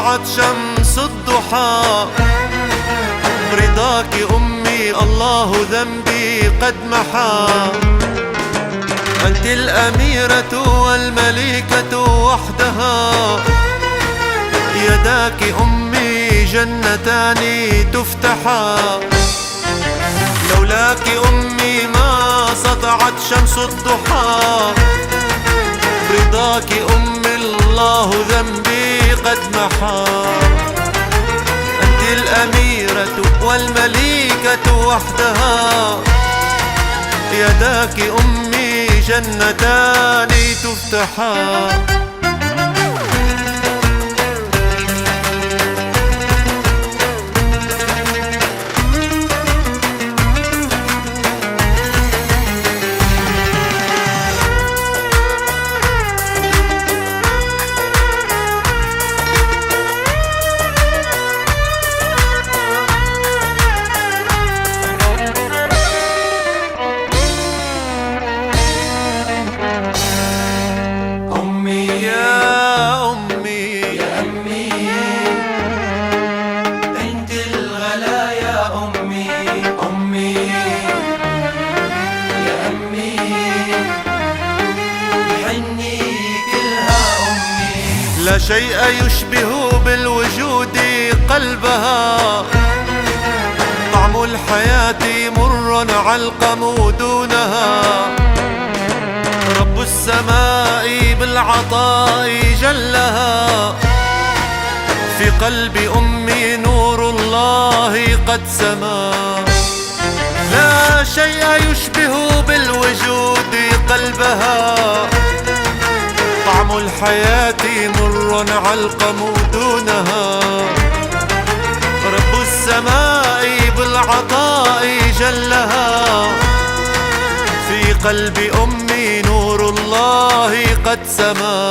سطعت شمس الضحى. برضاك أمي الله ذنبي قد محى. أنت الأميرة والمليكة وحدها. يداك أمي جنتان تفتحا. لولاك أمي ما سطعت شمس الضحى. برضاك أمي الله ذنبي قد محى. أنت الأميرة والمليكة وحدها. يداك أمي جنتان تفتحا. لا شيء يشبه بالوجود قلبها. طعم الحياة مر علقم دونها. رب السماء بالعطاء جلها. في قلب أمي نور الله قد سما. لا شيء يشبه بالوجود قلبها. طعم الحياة مر علقم دونها. رب السماء بالعطاء جلها. في قلب أمي نور الله قد سما.